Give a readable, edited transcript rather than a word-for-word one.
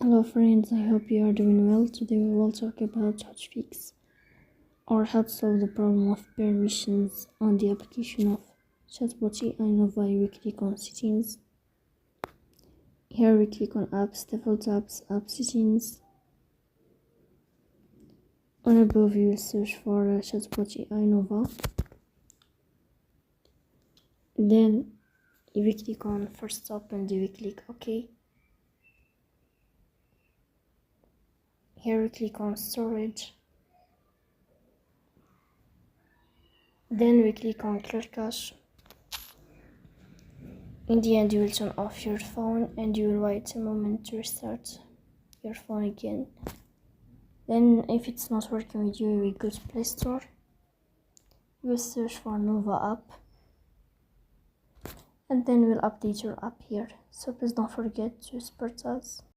Hello friends, I hope you are doing well. Today we will talk about how to fix or how to solve the problem of permissions on the application of Chatbot AI Nova. We click on settings. Here we click on apps, default apps, app settings. On above you will search for Chatbot AI Nova. Then we click on first stop and we click OK. Here we click on storage. Then we click on clear cache. In the end, you will turn off your phone and you will wait a moment to restart your phone again. Then if it's not working with you, you will go to Play Store. You will search for Nova app and then we'll update your app here. So please don't forget to support us.